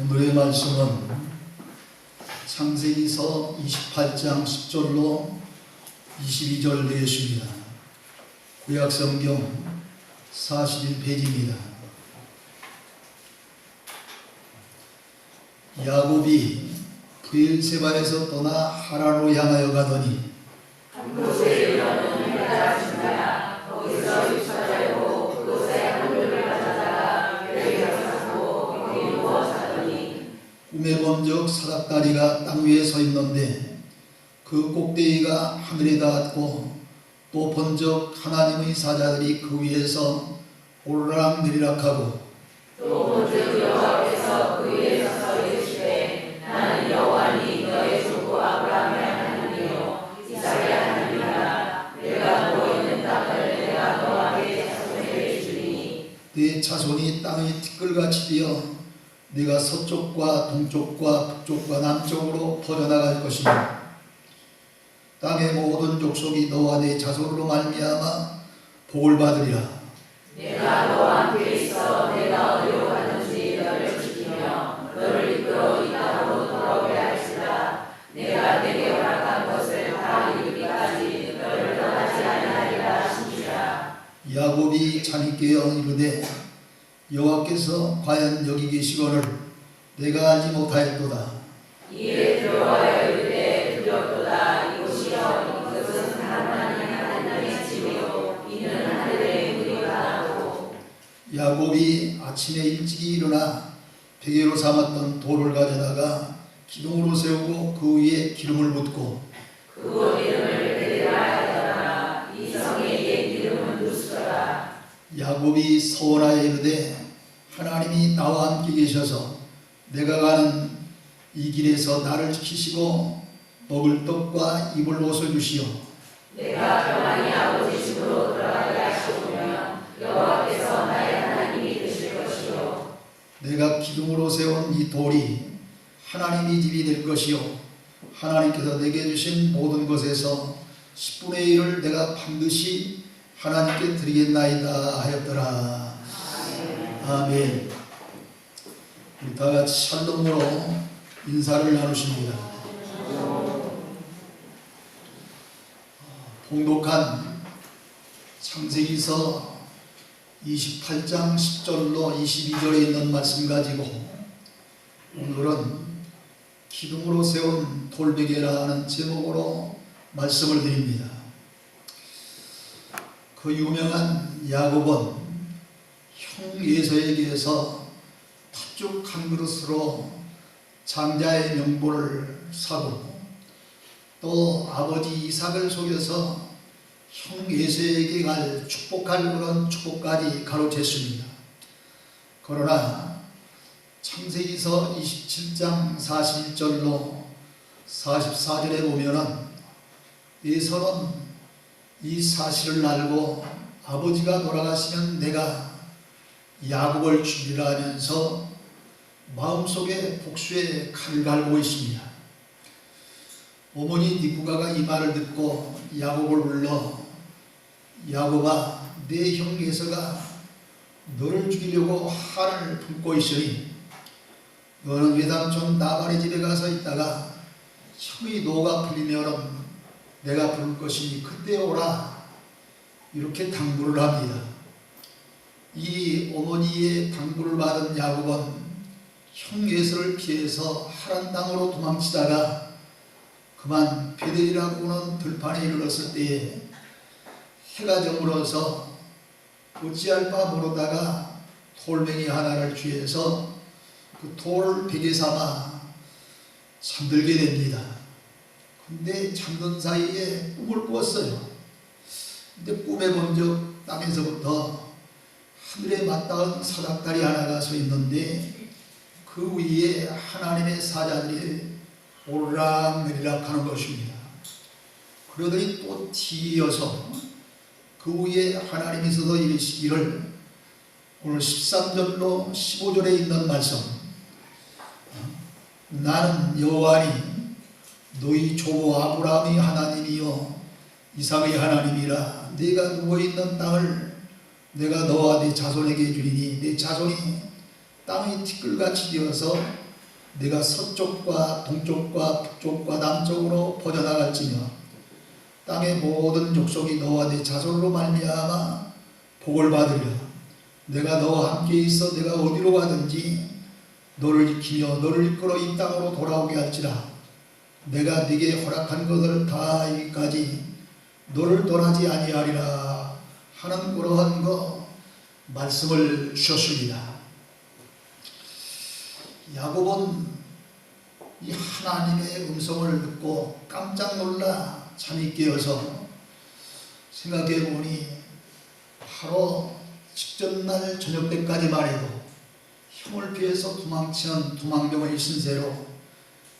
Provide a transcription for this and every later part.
오늘의 말씀은 창세기서 28장 10절로 22절 되겠습니다. 구약성경 41페이지입니다. 야곱이 브엘세바에서 떠나 하란으로 향하여 가더니 한 곳에 이르러는 해가 지나야 거기서 유차되고 그곳에 한 묘를 가져다가 벼를 사고 거기 누워 자더니 꿈에 본 적 사닥다리가 땅 위에 서 있는데 그 꼭대기가 하늘에 닿았고 또 본 적 하나님의 사자들이 그 위에서 오르락내리락하고 또 본즉 여호와께서 그 위에 서서 이르시되 나는 여호와니 너의 조부 아브라함의 하나님이요 이삭의 하나님이라. 내가 누워 있는 땅을 내가 너에게 자손에게 주리니 네 자손이 땅의 티끌같이 되어 네가 서쪽과 동쪽과 북쪽과 남쪽으로 퍼져나갈 것이니 땅의 모든 족속이 너와 네 자손으로 말미암아 복을 받으리라. 내가 너와 함께 있어 내가 어디로 가든지 너를 지키며 너를 이끌어 이 땅으로 돌아오게 할지라. 내가 내게 허락한 것을 다 이루기까지 너를 떠나지 아니하리라 하시니라. 야곱이 잠이 깨어 이르되 여호와께서 과연 여기 계시거늘 내가 알지 못하였도다. 이에 들어와여 이르되 두렵도다. 이곳이여 이것은 하나님의 집이요 이는 하늘의 문이라 하고. 야곱이 아침에 일찍이 일어나 베개로 삼았던 돌을 가져다가 기둥으로 세우고 그 위에 기름을 붓고 그곳 이름을 베데라 하였더라. 이 성의 옛 이름은 루스더라. 야곱이 서원하여 이르되 하나님이 나와 함께 계셔서 내가 가는 이 길에서 나를 지키시고 먹을 떡과 입을 옷을 주시오. 내가 평안히 아버지 집으로 돌아가게 하시오며 여호와께서 나의 하나님이 되실 것이요 내가 기둥으로 세운 이 돌이 하나님의 집이 될 것이요 하나님께서 내게 주신 모든 것에서 10분의 1을 내가 반드시 하나님께 드리겠나이다 하였더라. 아멘. 우리 다 같이 샬롬으로 인사를 나누십니다. 봉독한 창세기서 28장 10절로 22절에 있는 말씀 가지고 오늘은 기둥으로 세운 돌베개라는 제목으로 말씀을 드립니다. 그 유명한 야곱은 형 에서에게서 팥죽 한 그릇으로 장자의 명분을 사고 또 아버지 이삭을 속여서 형 에서에게 갈 축복할 그런 축복까지 가로챘습니다. 그러나 창세기서 27장 41절로 44절에 보면은 에서는 이 사실을 알고 아버지가 돌아가시면 내가 야곱을 죽이라 하면서 마음속에 복수의 칼을 갈고 있습니다. 어머니 리브가가 이 말을 듣고 야곱을 불러 야곱아 내 형 에서가 너를 죽이려고 한을 품고 있으니 너는 외삼촌 나발의 집에 가서 있다가 형의 노가 풀리면 내가 부를 것이니 그때 오라 이렇게 당부를 합니다. 이 어머니의 당부를 받은 야곱은 형 에서를 피해서 하란 땅으로 도망치다가 그만 베델이라고 하는 들판에 이르렀을 때에 해가 저물어서 어찌할 바 모르다가 돌멩이 하나를 쥐어서 그 돌을 베개 삼아 잠들게 됩니다. 근데 잠든 사이에 꿈을 꾸었어요. 근데 꿈에 먼저 땅에서부터 하늘에 맞닿은 사닥다리 하나가 서 있는데 그 위에 하나님의 사자들이 오르락내리락 하는 것입니다. 그러더니 또 뒤이어서 그 위에 하나님께서도 이르시기를 오늘 13절로 15절에 있는 말씀 나는 여호와니 너희 조부 아브라함의 하나님이요 이삭의 하나님이라. 네가 누워있는 땅을 내가 너와 네 자손에게 주리니 네 자손이 땅의 티끌같이 되어서 내가 서쪽과 동쪽과 북쪽과 남쪽으로 퍼져나갈지며 땅의 모든 족속이 너와 네 자손으로 말미암아 복을 받으리라. 내가 너와 함께 있어 내가 어디로 가든지 너를 지키며 너를 이끌어 이 땅으로 돌아오게 할지라. 내가 네게 허락한 것을 다 이기까지 너를 떠나지 아니하리라 하는 그러한 말씀을 주셨습니다. 야곱은 이 하나님의 음성을 듣고 깜짝 놀라 잠이 깨어서 생각해 보니 바로 직전날 저녁 때까지만 해도 힘을 피해서 도망치는 도망병의 신세로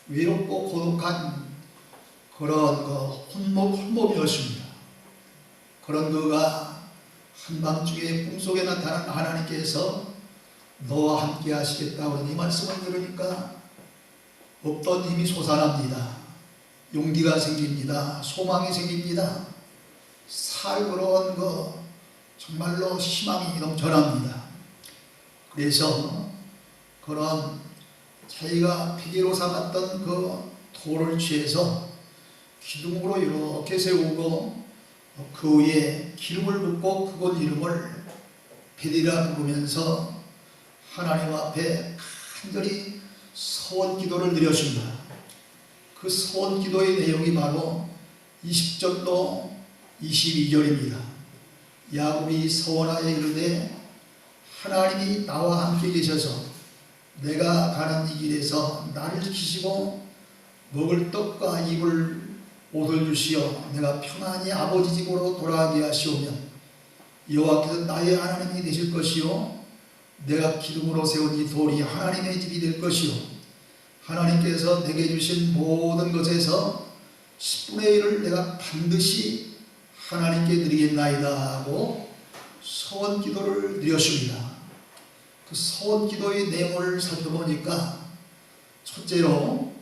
외롭고 고독한 그런 홀몸이었습니다. 그런 그가 한밤중에 꿈속에 나타난 하나님께서 너와 함께 하시겠다고 이 말씀을 들으니까 없던 힘이 솟아납니다. 용기가 생깁니다. 소망이 생깁니다. 살그러운 정말로 희망이 넘쳐납니다. 그래서 그런 자기가 피디로 삼았던 돌을 취해서 기둥으로 이렇게 세우고 그 위에 기름을 붓고 그곳 이름을 베리라 부르면서 하나님 앞에 간절히 서원 기도를 드렸습니다. 그 서원 기도의 내용이 바로 20절로 22절입니다. 야곱이 서원하여 이르되 하나님이 나와 함께 계셔서 내가 가는 이 길에서 나를 지키시고 먹을 떡과 입을 옷을 주시어 내가 평안히 아버지 집으로 돌아가게 하시오며 여호와께서 나의 하나님이 되실 것이요 내가 기둥으로 세운 이 돌이 하나님의 집이 될 것이요 하나님께서 내게 주신 모든 것에서 10분의 1을 내가 반드시 하나님께 드리겠나이다 하고 서원 기도를 드렸습니다. 그 서원 기도의 내용을 살펴보니까 첫째로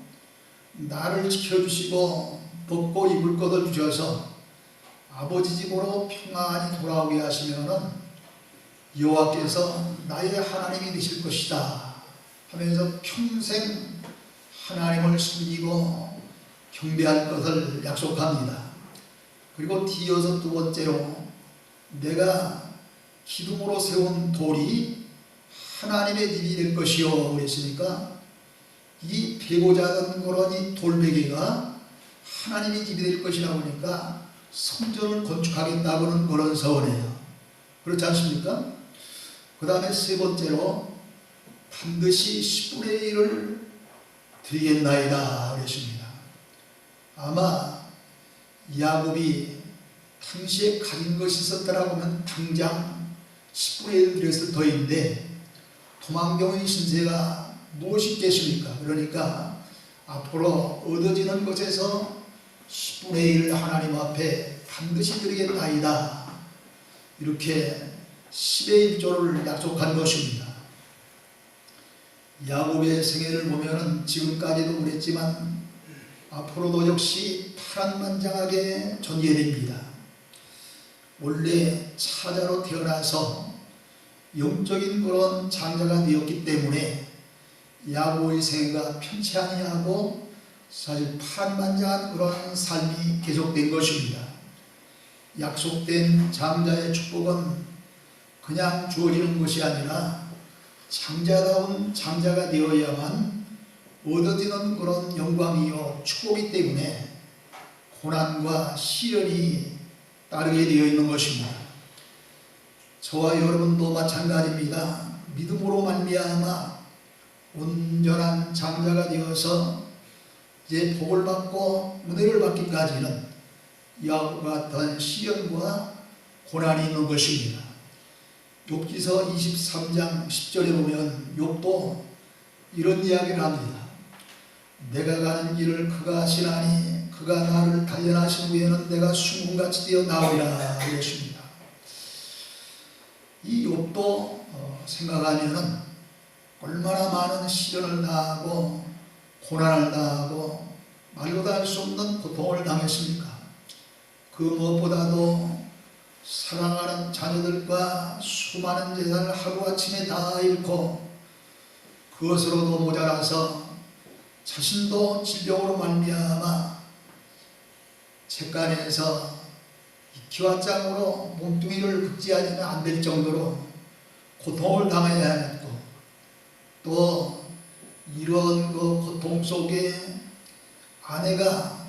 나를 지켜주시고 먹고 입을 것을 주셔서 아버지 집으로 평안히 돌아오게 하시면은 여호와께서 나의 하나님이 되실 것이다 하면서 평생 하나님을 섬기고 경배할 것을 약속합니다. 그리고 뒤이어서 두 번째로 내가 기둥으로 세운 돌이 하나님의 집이 될 것이요 그랬으니까 이 베고자 하던 그런 이 돌베개가 하나님의 집이 될 것이라고 하니까 성전을 건축하겠다고는 그런 서원이에요. 그렇지 않습니까? 그 다음에 세 번째로 반드시 10분의 1을 드리겠나이다 그랬습니다. 아마 야곱이 당시에 가진 것이 있었더라고 하면 당장 10분의 1 드렸을 터인데 도망경의 신세가 무엇이 있겠습니까? 그러니까 앞으로 얻어지는 것에서 10분의 1을 하나님 앞에 반드시 드리겠나이다 이렇게 10의 1조를 약속한 것입니다. 야곱의 생애를 보면은 지금까지도 그랬지만 앞으로도 역시 파란만장하게 전개됩니다. 원래 차자로 태어나서 영적인 그런 장자가 되었기 때문에 야곱의 생애가 편치 아니하고 사실 파란만장한 그런 삶이 계속된 것입니다. 약속된 장자의 축복은 그냥 주어지는 것이 아니라 장자다운 장자가 되어야만 얻어지는 그런 영광이요 축복이기 때문에 고난과 시련이 따르게 되어 있는 것입니다. 저와 여러분도 마찬가지입니다. 믿음으로 말미암아 온전한 장자가 되어서 이제 복을 받고 은혜를 받기까지는 이와 같은 시련과 고난이 있는 것입니다. 욥기서 23장 10절에 보면 욥도 이런 이야기를 합니다. 내가 가는 길을 그가 아시나니 그가 나를 단련하신 후에는 내가 순금같이 되어 나오리라 그랬습니다. 이 욥도 생각하면은 얼마나 많은 시련을 당하고 고난을 당하고 말로도 할 수 없는 고통을 당했습니까? 그 무엇보다도 사랑하는 자녀들과 수많은 재산을 하루아침에 다 잃고 그것으로도 모자라서 자신도 질병으로 말미암아 책간에서 기와장으로 몸뚱이를 극지하지는 안 될 정도로 고통을 당해야 했고, 또 이런 그 고통 속에 아내가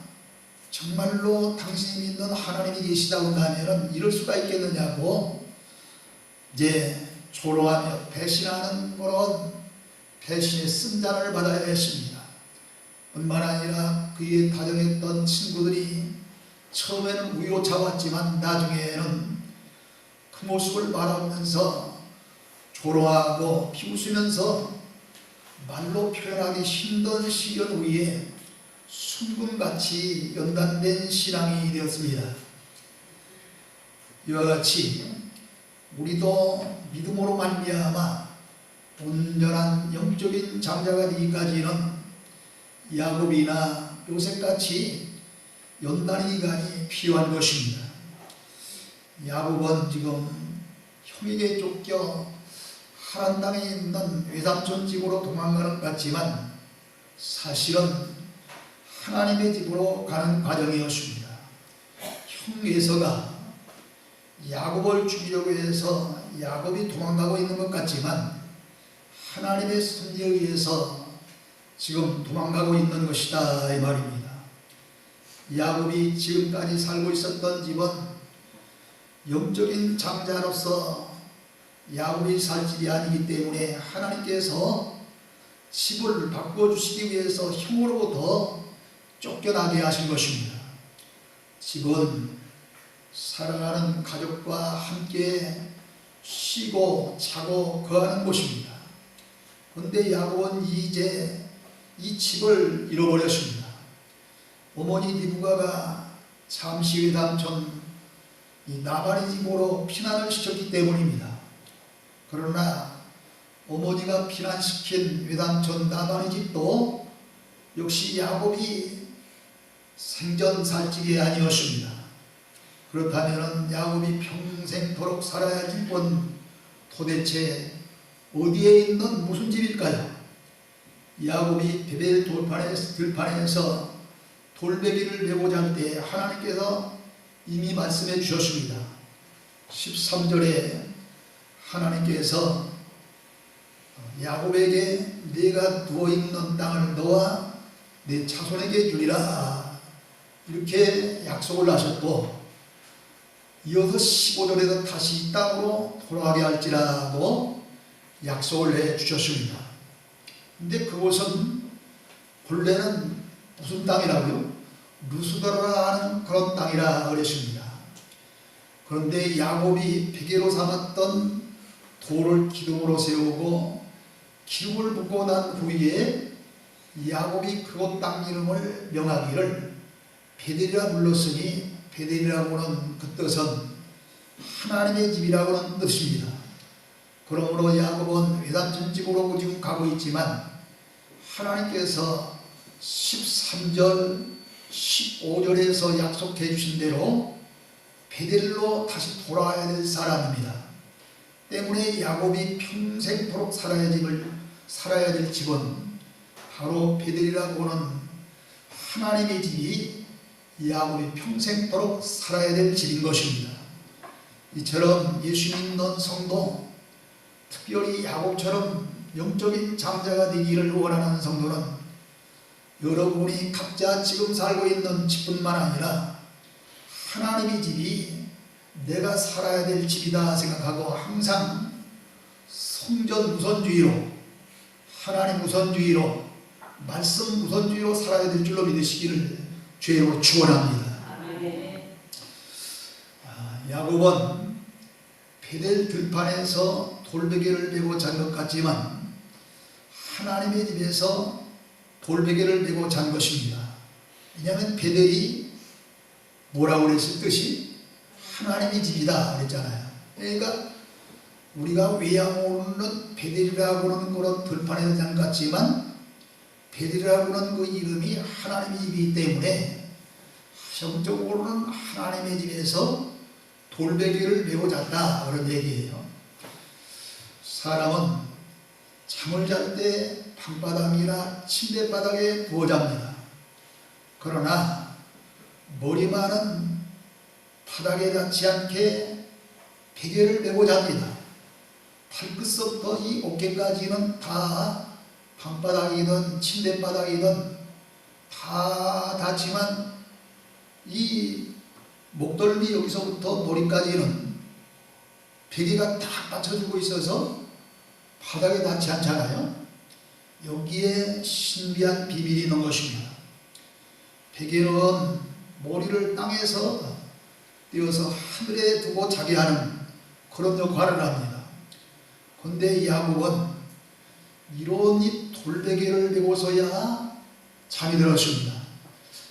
정말로 당신이 믿는 하나님이 계시다고 한다면 이럴 수가 있겠느냐고 이제 조롱하며 배신하는 그런 배신의 쓴잔을 받아야 했습니다. 뿐만 아니라 그의 다정했던 친구들이 처음에는 우유로차왔지만 나중에는 그 모습을 바라보면서 조롱하고 비웃으면서 말로 표현하기 힘든 시련 위에 순금같이 연단된 신앙이 되었습니다. 이와 같이 우리도 믿음으로 말미암아 온전한 영적인 장자가 되기까지는 야곱이나 요셉같이 연단의 기간이 필요한 것입니다. 야곱은 지금 형에게 쫓겨 하란 땅에 있는 외삼촌 집으로 도망가는 것 같지만 사실은 하나님의 집으로 가는 과정이었습니다. 형 에서가 야곱을 죽이려고 해서 야곱이 도망가고 있는 것 같지만 하나님의 섭리에 의해서 지금 도망가고 있는 것이다 이 말입니다. 야곱이 지금까지 살고 있었던 집은 영적인 장자로서 야곱이 살 집이 아니기 때문에 하나님께서 집을 바꿔주시기 위해서 형으로부터 쫓겨나게 하신 것입니다. 집은 사랑하는 가족과 함께 쉬고 자고 거하는 곳입니다. 그런데 야곱은 이제 이 집을 잃어버렸습니다. 어머니 리브가가 잠시 외삼촌 나발의 집으로 피난을 시켰기 때문입니다. 그러나 어머니가 피난시킨 외삼촌 나발의 집도 역시 야곱이 생전 살 집이 아니었습니다. 그렇다면 야곱이 평생토록 살아야 할 집은 도대체 어디에 있는 무슨 집일까요? 야곱이 베델 들판에서 돌베개를 메고자 할 때 하나님께서 이미 말씀해 주셨습니다. 13절에 하나님께서 야곱에게 네가 누워있는 땅을 너와 네 자손에게 주리라 이렇게 약속을 하셨고, 이어서 15절에도 다시 이 땅으로 돌아가게 할지라도 약속을 해 주셨습니다. 근데 그곳은 본래는 무슨 땅이라고요? 루스더라 하는 그런 땅이라 그랬습니다. 그런데 야곱이 베개로 삼았던 돌을 기둥으로 세우고 기둥을 묶고 난 후에 야곱이 그곳 땅 이름을 명하기를 베델이라 불렀으니 베델이라고는 그 뜻은 하나님의 집이라고는 뜻입니다. 그러므로 야곱은 외삼촌 집으로 지금 가고 있지만 하나님께서 13절 15절에서 약속해 주신 대로 베델로 다시 돌아와야 될 사람입니다. 때문에 야곱이 평생토록 살아야 될 집은 바로 베델이라고 하는 하나님의 집이 야곱이 평생토록 살아야 될 집인 것입니다. 이처럼 예수 믿는 성도, 특별히 야곱처럼 영적인 장자가 되기를 원하는 성도는 여러분이 각자 지금 살고 있는 집뿐만 아니라 하나님의 집이 내가 살아야 될 집이다 생각하고 항상 성전 우선주의로, 하나님 우선주의로, 말씀 우선주의로 살아야 될 줄로 믿으시기를 주의로 축원합니다. 야곱은 베델 들판에서 돌베개를 메고 잔 것 같지만 하나님의 집에서 돌베개를 메고 잔 것입니다. 왜냐하면 베델이 뭐라고 그랬을 뜻이 하나님의 집이다 그랬잖아요. 그러니까 우리가 외양으로는 베델이라고 하는 그런 들판에서 잔 것 같지만 베델이라고 하는 그 이름이 하나님의 집이기 때문에 성적으로는 하나님의 집에서 돌베개를 메고 잤다 그런 얘기예요. 사람은 잠을 잘 때 방바닥이나 침대바닥에 누워 잡니다. 그러나 머리만은 바닥에 닿지 않게 베개를 메고 잡니다. 발끝부터 이 어깨까지는 다 방바닥이든 침대바닥이든 다 닿지만 이 목덜미 여기서부터 머리까지는 베개가 딱 받쳐주고 있어서 바닥에 닿지 않잖아요. 여기에 신비한 비밀이 있는 것입니다. 베개는 머리를 땅에서 띄어서 하늘에 두고 자게 하는 그런 역할을 합니다. 그런데 야곱은 이런 이 돌베개를 메고서야 잠이 들었습니다.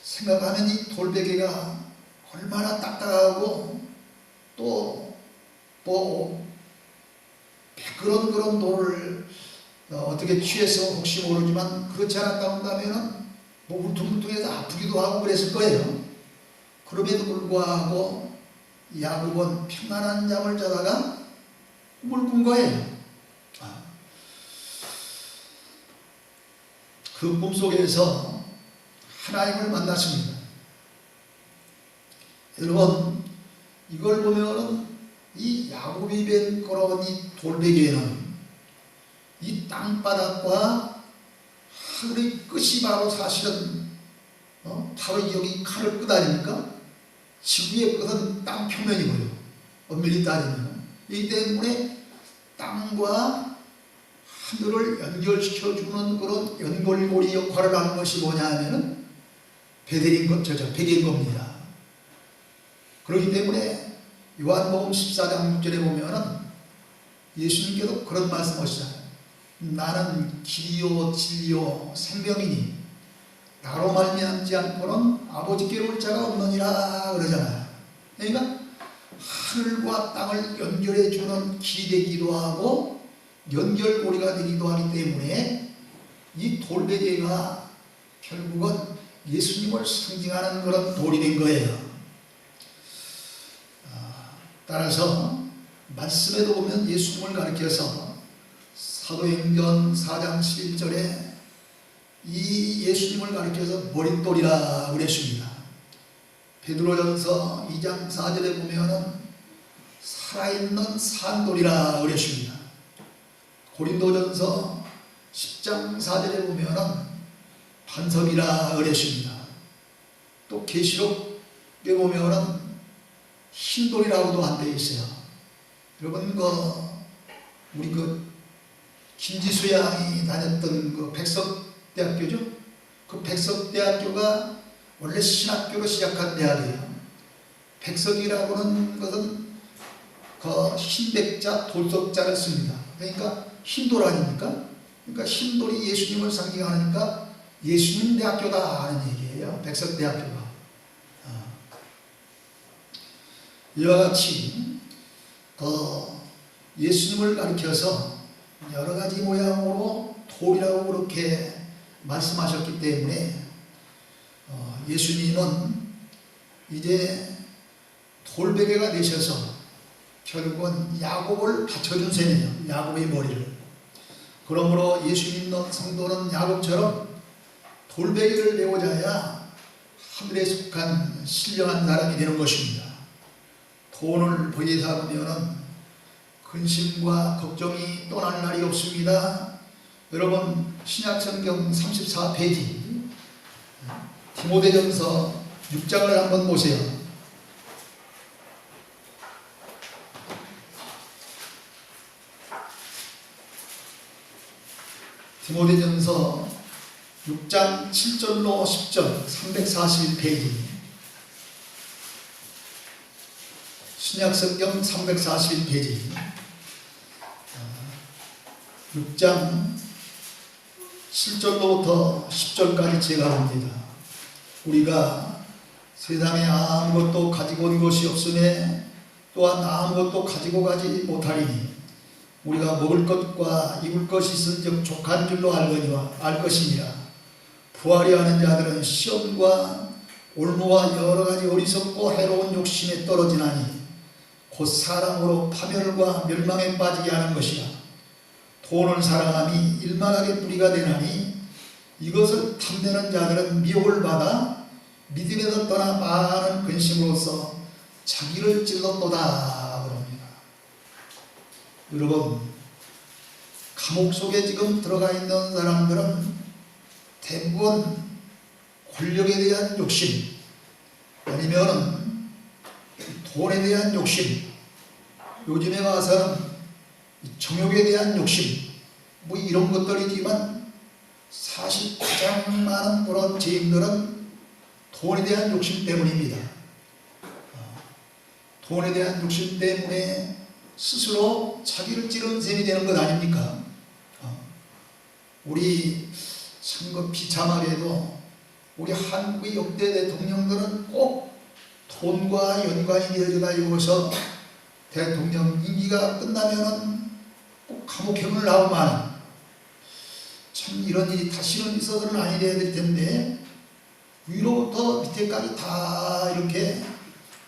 생각하면 이 돌베개가 얼마나 딱딱하고 또 그런 돌을 어떻게 취해서 혹시 모르지만 그렇지 않았다 한다면은 뭐 울퉁불퉁해서 아프기도 하고 그랬을 거예요. 그럼에도 불구하고 야곱은 평안한 잠을 자다가 꿈을 꾼 거예요. 그 꿈속에서 하나님을 만났습니다. 여러분, 이걸 보면은 이 야곱이 뵌 그런 이 돌베개에는 이 땅바닥과 하늘의 끝이 바로 사실은 바로 여기 칼을 끝 아닙니까? 지구의 끝은 땅 표면이고요. 엄밀히 따지면 이 때문에 땅과 하늘을 연결시켜주는 그런 연결고리 역할을 하는 것이 뭐냐 하면은 베개인 겁니다. 그렇기 때문에 요한복음 14장 6절에 보면은 예수님께서 그런 말씀하시잖아요. 나는 길이요 진리요 생명이니 나로 말미암지 않고는 아버지께로 올 자가 없느니라 그러잖아요. 그러니까 하늘과 땅을 연결해 주는 길이 되기도 하고 연결고리가 되기도 하기 때문에 이 돌베개가 결국은 예수님을 상징하는 그런 돌이 된 거예요. 따라서 말씀에도 보면 예수님을 가리켜서 사도행전 4장 11절에 이 예수님을 가리켜서 머릿돌이라 그랬습니다. 베드로전서 2장 4절에 보면은 살아있는 산돌이라 그랬습니다. 고린도전서 10장 4절에 보면은 반석이라 그랬습니다. 또 계시록에 보면은 흰돌이라고도 한 데 있어요. 여러분 우리 김지수 양이 다녔던 그 백석대학교죠. 그 백석대학교가 원래 신학교로 시작한 대학이에요. 백석이라고 하는 것은 그 흰백자 돌석자를 씁니다. 그러니까 흰돌 아닙니까? 그러니까 흰돌이 예수님을 상징하니까 예수님 대학교다 하는 얘기예요. 백석대학교가. 이와 같이 예수님을 가리켜서 여러 가지 모양으로 돌이라고 그렇게 말씀하셨기 때문에 예수님은 이제 돌베개가 되셔서 결국은 야곱을 받쳐준 셈이에요. 야곱의 머리를. 그러므로 예수 믿는 성도는 야곱처럼 돌베개를 메고 자야 하늘에 속한 신령한 사람이 되는 것입니다. 돈을 벌이다 보면은 근심과 걱정이 떠날 날이 없습니다. 여러분 신약성경 34페이지 디모데전서 6장을 한번 보세요. 디모데전서 6장 7절로 10절 341페이지 신약성경 341페이지 6장 7절로부터 10절까지 제가 봅니다. 우리가 세상에 아무것도 가지고 온 것이 없으며 또한 아무것도 가지고 가지 못하리니 우리가 먹을 것과 입을 것이 있은즉 족한 줄로 알 것이니라. 부하려 하는 자들은 시험과 올무와 여러 가지 어리석고 해로운 욕심에 떨어지나니 곧 사랑으로 파멸과 멸망에 빠지게 하는 것이라. 돈을 사랑함이 일만하게 뿌리가 되나니 이것을 탐내는 자들은 미혹을 받아 믿음에서 떠나 많은 근심으로써 자기를 찔렀도다 그럽니다. 여러분, 감옥 속에 지금 들어가 있는 사람들은 대부분 권력에 대한 욕심, 아니면 돈에 대한 욕심, 요즘에 와서는 정욕에 대한 욕심, 뭐 이런 것들이지만 사실 가장 많은 그런 죄인들은 돈에 대한 욕심 때문입니다. 돈에 대한 욕심 때문에 스스로 자기를 찌르는 셈이 되는 것 아닙니까? 우리 선거 비참하게도 우리 한국의 역대 대통령들은 꼭 돈과 연관이 되어져 가지고서 대통령 임기가 끝나면은 꼭 감옥형을 나오면 참 이런 일이 다시는 있어서는 아니래야 될 텐데 위로부터 밑에까지 다 이렇게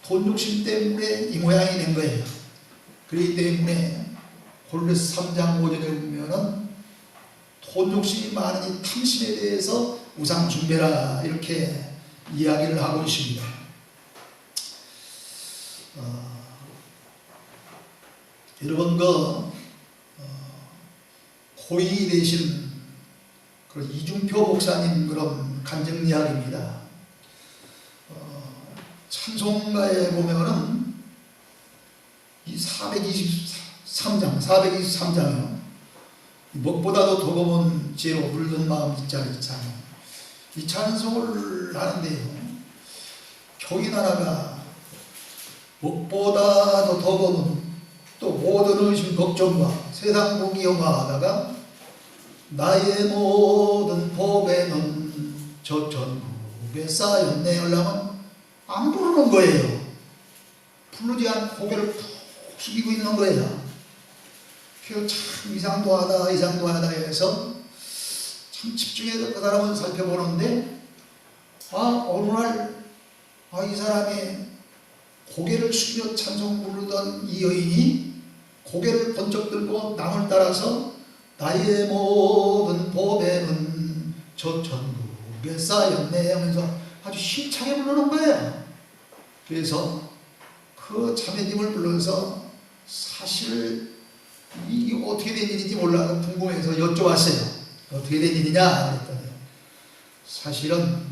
돈 욕심 때문에 이 모양이 된 거예요. 그렇기 때문에 골로새 3장 5절에 보면은 돈 욕심이 많은 이 탐심에 대해서 우상 숭배라 이렇게 이야기를 하고 있습니다. 여러분 고인이 되신 그런 이중표 목사님 그런 간증 이야기입니다. 찬송가에 보면은 이 423장이요. 먹보다도 더 검은 죄로 물든 마음 있잖아요. 이 찬송을 하는데요. 교인 하나가 먹보다도 더 검은 또 모든 의심 걱정과 세상 복이 염하다가 나의 모든 법에는 저 전국에 쌓였네 하려면 안 부르는 거예요. 부르지 않고 고개를 푹 숙이고 있는 거예요. 그래서 참 이상도하다 해서 참 집중해서 그 사람을 살펴보는데 어느 날 이 사람이 고개를 숙여 찬송 부르던 이 여인이 고개를 번쩍 들고 남을 따라서 나의 모든 법에는 저 전국에 쌓였네 하면서 아주 힘차게 부르는 거예요. 그래서 그 자매님을 불러서 사실 이게 어떻게 된 일인지 몰라서 궁금해서 여쭤봤어요. 어떻게 된 일이냐 그랬더니 사실은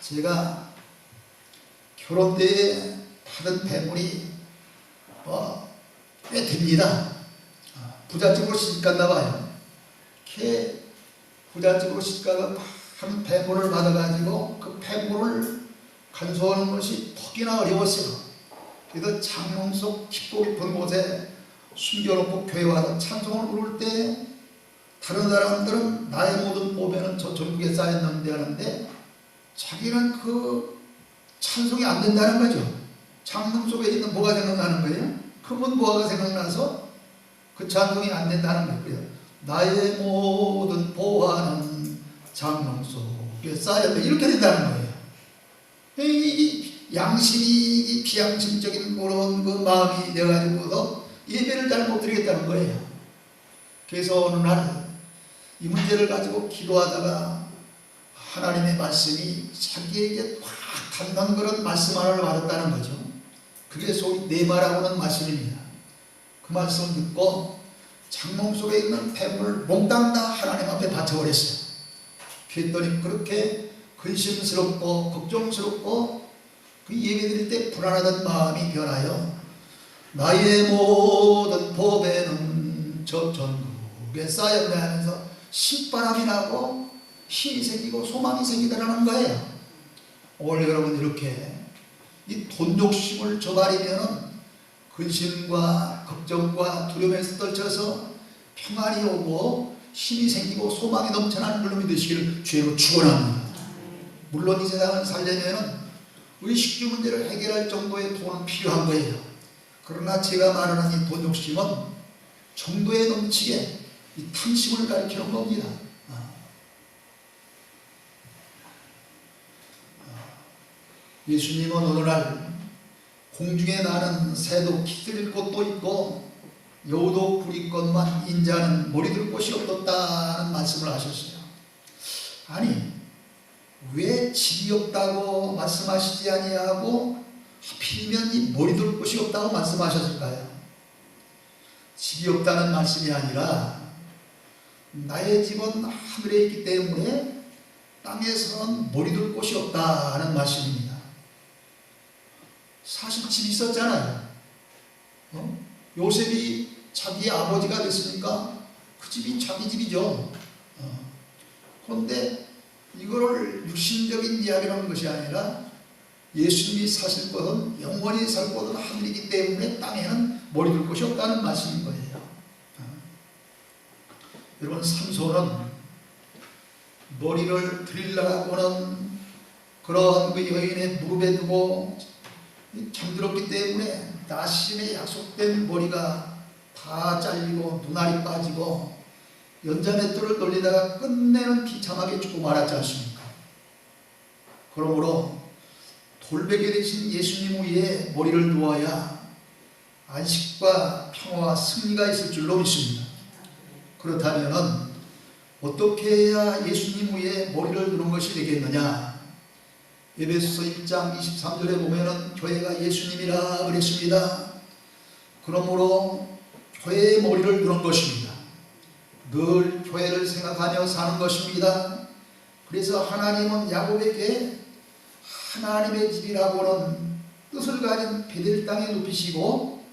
제가 결혼 때 받은 폐물이 꽤 됩니다. 부잣집으로 시집갔나 봐요. 이렇게 부잣집으로 시집가서 한 폐물을 받아가지고 그 폐물을 간수하는 것이 퍽이나 어려웠어요. 그래서 장롱 속 깊고 깊은 곳에 숨겨놓고 교회 와서 찬송을 부를 때 다른 사람들은 나의 모든 법에는 저 전국에 쌓였는데 하는데 자기는 그 찬송이 안 된다는 거죠. 장롱 속에 있는 뭐가 생각나는 거예요? 그분 뭐가 생각나서 그 찬송이 안 된다는 거예요. 나의 모든 보화는 장롱 속에 쌓였다 이렇게 된다는 거예요. 이 양심이 비양심적인 그런 그 마음이 돼가지고서 예배를 잘 못 드리겠다는 거예요. 그래서 어느 날 이 문제를 가지고 기도하다가 하나님의 말씀이 자기에게 확 닿는 그런 말씀 하나를 받았다는 거죠. 그게 소위 네마라고는 말씀입니다. 그 말씀을 듣고 장롱 속에 있는 폐물을 몽땅 다 하나님 앞에 바쳐버렸어요. 그랬더니 그렇게 근심스럽고 걱정스럽고 그 예배 드릴 때 불안하던 마음이 변하여 나의 모든 법에는 저 전국에 쌓였네 하면서 신바람이 나고 힘이 생기고 소망이 생기더라는 거예요. 오늘 여러분 이렇게 이 돈 욕심을 저버리면은 근심과 걱정과 두려움에서 떨쳐서 평안이 오고 힘이 생기고 소망이 넘쳐나는 물론이 되시기를 주로 축원합니다. 물론 이 세상을 살려면은 의식주 문제를 해결할 정도의 돈은 필요한 거예요. 그러나 제가 말하는 이 돈 욕심은 정도에 넘치게 이 탐심을 가리키는 겁니다. 예수님은 어느 날 공중에 나는 새도 기들일 곳도 있고 여우도 부리건만 인자는 머리둘 곳이 없었다는 말씀을 하셨어요. 아니, 왜 집이 없다고 말씀하시지 아니하고 하필이면 이 머리둘 곳이 없다고 말씀하셨을까요? 집이 없다는 말씀이 아니라 나의 집은 하늘에 있기 때문에 땅에서는 머리둘 곳이 없다는 말씀입니다. 사실 집이 있었잖아요. 요셉이 자기 아버지가 됐으니까 그 집이 자기 집이죠. 그런데 이거를 육신적인 이야기라는 것이 아니라 예수님이 사실 것은 영원히 살 곳은 하늘이기 때문에 땅에는 머리둘 곳이 없다는 말씀인 거예요. 여러분, 삼손은 머리를 들이려고는 그런 그 여인의 무릎에 두고 잠들었기 때문에 나심에 약속된 머리가 다 잘리고 눈알이 빠지고 연자맷돌을 돌리다가 끝내는 비참하게 죽고 말았지 않습니까? 그러므로 돌베개 대신 예수님 위에 머리를 누워야 안식과 평화와 승리가 있을 줄로 믿습니다. 그렇다면 어떻게 해야 예수님 위에 머리를 두는 것이 되겠느냐? 에베소서 1장 23절에 보면은 교회가 예수님이라 그랬습니다. 그러므로 교회의 머리를 두는 것입니다. 늘 교회를 생각하며 사는 것입니다. 그래서 하나님은 야곱에게 하나님의 집이라고는 뜻을 가진 베델 땅에 눕히시고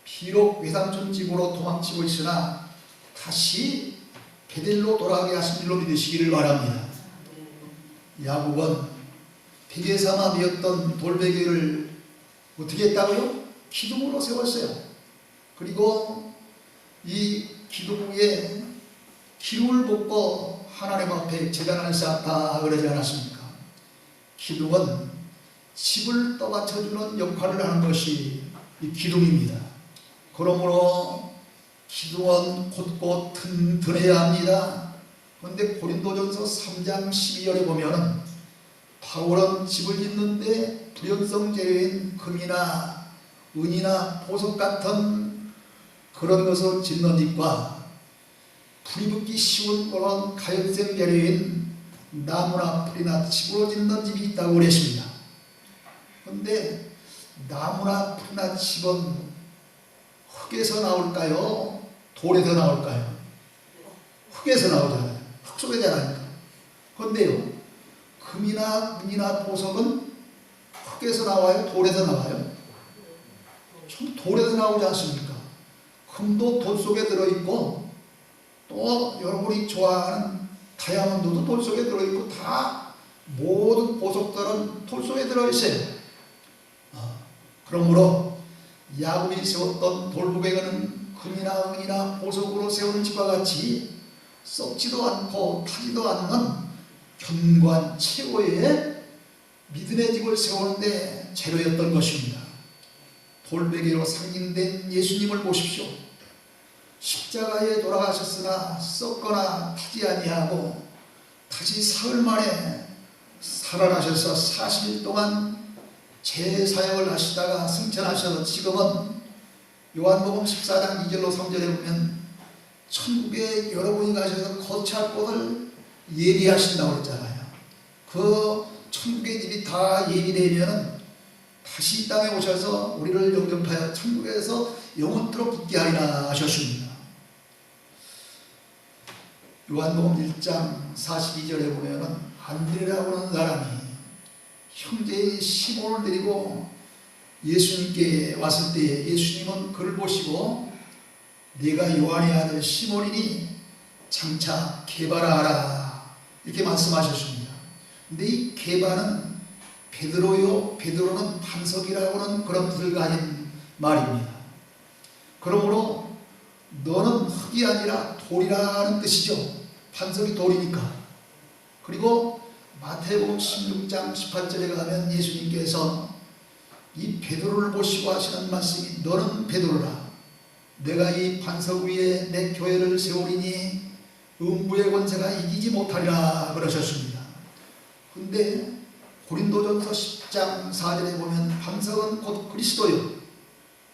비록 외삼촌 집으로 도망치고 있으나 다시 베델로 돌아가게 하신 줄로 믿으시기를 바랍니다. 야곱은 베개 삼아 메었던 돌베개를 어떻게 했다고요? 기둥으로 세웠어요. 그리고 이 기둥 위에 기름을 붓고 하나님 앞에 제단을 쌓았다 그러지 않았습니까? 기둥은 집을 떠받쳐주는 역할을 하는 것이 이 기둥입니다. 그러므로 기둥은 곧곧 튼튼해야 합니다. 그런데 고린도전서 3장 12절에 보면 바울은 집을 짓는데 불연성 재료인 금이나 은이나 보석 같은 그런 것을 짓는 집과 불이 붙기 쉬운 그런 가연성 재료인 나무나 풀이나 칩으로 짓는 집이 있다고 그랬습니다. 그런데 나무나 풀이나 칩은 흙에서 나올까요? 돌에서 나올까요? 흙에서 나오잖아요. 흙 속에 자라니까. 그런데요, 금이나 은이나 보석은 흙에서 나와요? 돌에서 나와요? 전 돌에서 나오지 않습니까? 금도 돌 속에 들어있고 또 여러분이 좋아하는 다이아몬드도 돌 속에 들어있고 다 모든 보석들은 돌 속에 들어있어요. 그러므로 야곱이 세웠던 돌무게는 금이나 은이나 보석으로 세우는 집과 같이 썩지도 않고 타지도 않는 견고한 최고의 믿음의 집을 세우는데 재료였던 것입니다. 돌베개로 상징된 예수님을 보십시오. 십자가에 돌아가셨으나 썩거나 타지 아니하고 다시 사흘 만에 살아나셔서 40일 동안 제사역을 하시다가 승천하셔서 지금은 요한복음 14장 2절로 3절에 보면 천국에 여러분이 가셔서 거처할 곳을 예비하신다고 했잖아요. 그 천국의 집이 다 예비되면 다시 이 땅에 오셔서 우리를 영접하여 천국에서 영원토록 있게 하리라 하셨습니다. 요한복음 1장 42절에 보면 안드레라고 하는 사람이 형제의 시몬을 데리고 예수님께 왔을 때 예수님은 그를 보시고 네가 요한의 아들 시몬이니 장차 게바라 하라 이렇게 말씀하셨습니다. 근데 이 게바는 베드로요, 베드로는 반석이라고 하는 그런 뜻을 가진 말입니다. 그러므로 너는 흙이 아니라 돌이라는 뜻이죠. 반석이 돌이니까. 그리고 마태복음 16장 18절에 가면 예수님께서 이 베드로를 보시고 하시는 말씀이 너는 베드로라. 내가 이 반석 위에 내 교회를 세우리니 음부의 권세가 이기지 못하리라 그러셨습니다. 근데 고린도전서 10장 4절에 보면 반석은 곧 그리스도요.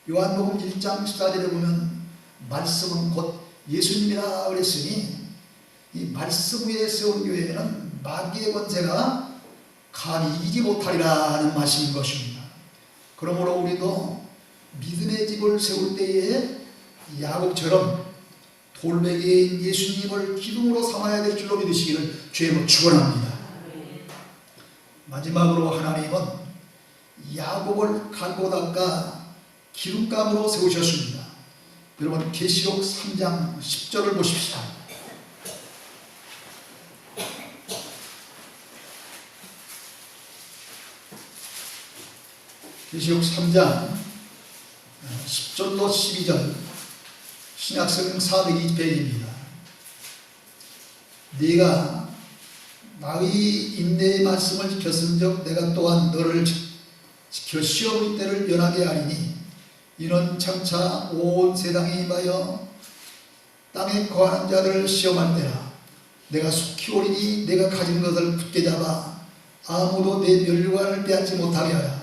요한복음 1장 14절에 보면 말씀은 곧 예수님이라 그랬으니 이 말씀 위에 세운 교회에는 마귀의 권세가 감히 이기지 못하리라는 말씀인 것입니다. 그러므로 우리도 믿음의 집을 세울 때에 야곱처럼 돌베개인 예수님을 기둥으로 삼아야 될 줄로 믿으시기를 주의 축원합니다. 마지막으로 하나님은 야곱을 갈고 닦아 기름감으로 세우셨습니다. 여러분 계시록 3장 10절을 보십시오. 계시록 3장 10절로 12절 신약성경 420페이지입니다. 네가 나의 인내의 말씀을 지켰은즉 내가 또한 너를 지켜 시험의 때를 면하게 하리니 이는 장차 온 세상에 임하여 땅에 거하는 자들을 시험할 때라. 내가 속히 오리니 내가 가진 것을 굳게 잡아 아무도 내 멸관을 빼앗지 못하게 하라.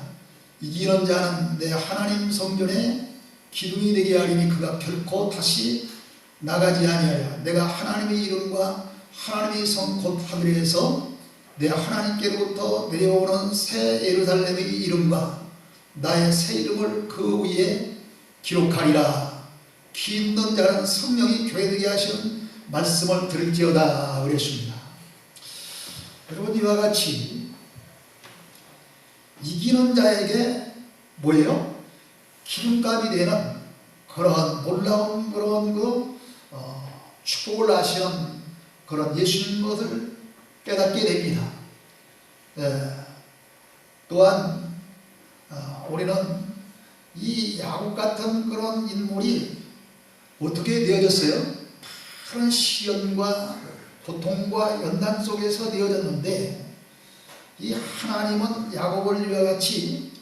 이기는 자는 내 하나님 성전에 기둥이 되게 하리니 그가 결코 다시 나가지 아니하리라. 내가 하나님의 이름과 하나님의 성 곧 하늘에서 내 하나님께로부터 내려오는 새 예루살렘의 이름과 나의 새 이름을 그 위에 기록하리라. 기 있는 자는 성령이 교회되게 하시는 말씀을 들을지어다 그랬습니다. 여러분 이와 같이 이기는 자에게 뭐예요? 기름감이 되는 그런 놀라운 그런 축복을 하시는 그런 예수님 것을 깨닫게 됩니다. 또한 우리는 이 야곱 같은 그런 인물이 어떻게 되어졌어요? 그런 시련과 고통과 연단 속에서 되어졌는데 이 하나님은 야곱을 이와 같이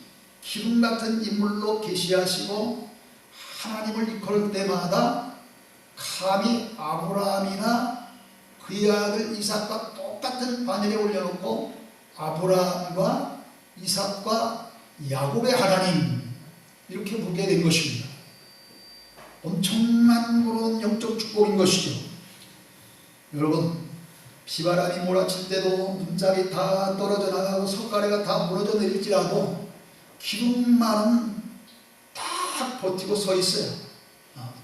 기름 같은 인물로 계시하시고 하나님을 일컬을 때마다 감히 아브라함이나 그의 아들 이삭과 똑같은 바늘에 올려놓고 아브라함과 이삭과 야곱의 하나님 이렇게 부르게 된 것입니다. 엄청난 그런 영적 축복인 것이죠. 여러분 비바람이 몰아칠 때도 문짝이 다 떨어져 나가고 석가래가 다 무너져 내릴지라도 기둥만은 딱 버티고 서 있어요.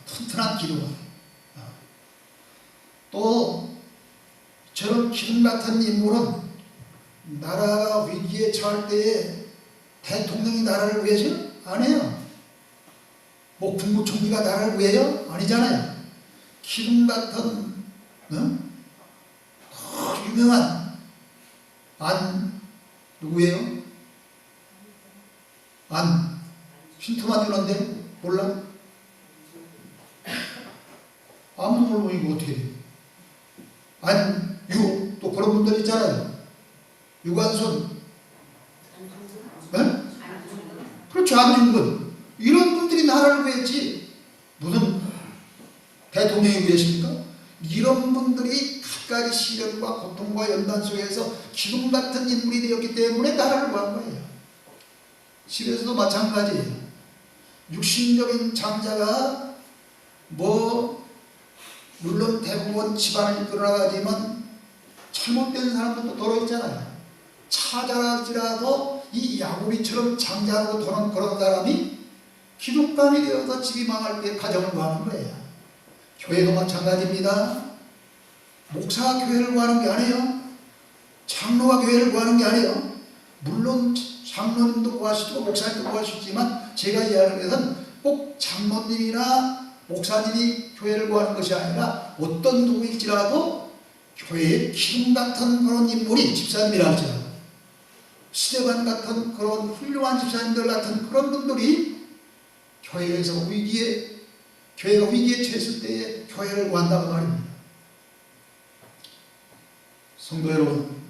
튼튼한 기둥은. 또 저런 기둥 같은 인물은 나라가 위기에 처할 때에 대통령이 나라를 위해서 안 해요. 뭐 국무총리가 나라를 위해요? 아니잖아요. 기둥 같은 유명한 안 누구예요? 안 힌트만 주는데 몰라? 아무도 모르고 이거 어떻게 돼요? 안유 또 그런 분들 있잖아요. 유관순 네? 그렇죠. 안중근 이런 분들이 나라를 구했지 무슨 대통령이 구했습니까? 이런 분들이 갖가지 시련과 고통과 연단 속에서 기둥 같은 인물이 되었기 때문에 나라를 구한 거예요. 집에서도 마찬가지예요. 육신적인 장자가 물론 대부분 집안을 이끌어나가지만 잘못된 사람들도 더러 있잖아요. 찾아갈지라도 이 야곱이처럼 장자로 도는 그런 사람이 기둥감이 되어서 집이 망할 때 가정을 구하는 거예요. 교회도 마찬가지입니다. 목사가 교회를 구하는 게 아니에요. 장로가 교회를 구하는 게 아니에요. 물론 장로님도 구하시고 목사님도 구하시지만 제가 이야기하는 것은 꼭 장로님이나 목사님이 교회를 구하는 것이 아니라 어떤 누구일지라도 교회에 기둥 같은 그런 인물이 집사님이라 할지라도 스데반 같은 그런 훌륭한 집사님들 같은 그런 분들이 교회에서 교회가 위기에 처했을 때에 교회를 구한다고 말입니다. 성도 여러분,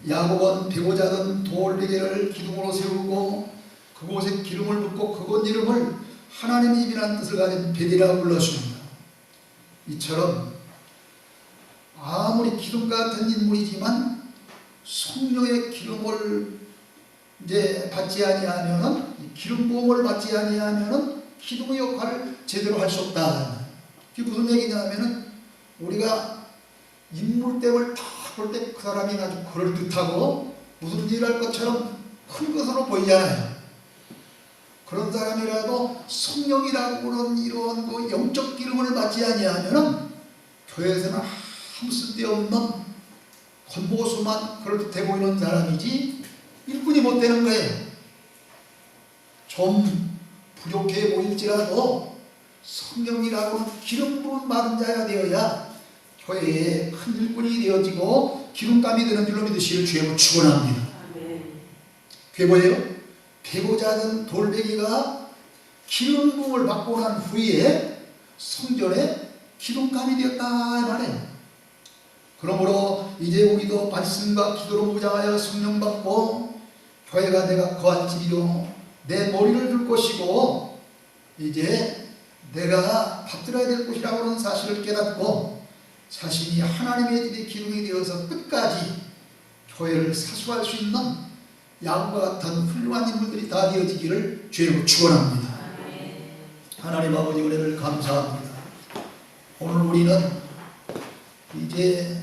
야곱은 배고자던 돌베개를 기둥으로 세우고 그곳에 기름을 붓고 그곳 이름을 하나님의 입이라는 뜻을 가진 베디라고 불렀습니다. 이처럼 아무리 기둥 같은 인물이지만 성령의 기름을 받지 아니하면은 기름 부음을 받지 아니하면은 기둥의 역할을 제대로 할 수 없다. 그게 무슨 얘기냐면은 우리가 인물됨을 다 볼 때 그 사람이 아주 그럴듯하고 무슨 일을 할 것처럼 큰 것으로 보이잖아요. 그런 사람이라도 성령이라고 하는 이런 그 영적 기름을 받지 아니하면은 교회에서는 아무 쓸데없는 겉모습만 그럴듯해 보이는 사람이지 일꾼이 못 되는 거예요. 좀 부족해 보일지라도 성령이라고 하는 기름 부은 마른 자가 되어야 교회에 큰 일꾼이 되어지고 기름감이 되는 줄로 믿으시길 주의 축원합니다. 그게 뭐예요? 배고자 된 돌베기가 기름 부음을 받고 난 후에 성전에 기름감이 되었다 말이에요. 그러므로 이제 우리도 말씀과 기도로 무장하여 성령 받고 교회가 내가 거한 집이요 내 머리를 들 것이고 이제 내가 받들어야 될 곳이라고 하는 사실을 깨닫고 자신이 하나님의 집의 기둥이 되어서 끝까지 교회를 사수할 수 있는 양과 같은 훌륭한 인물들이 다 되어지기를 주의로 축원합니다. 하나님 아버지 은혜를 감사합니다. 오늘 우리는 이제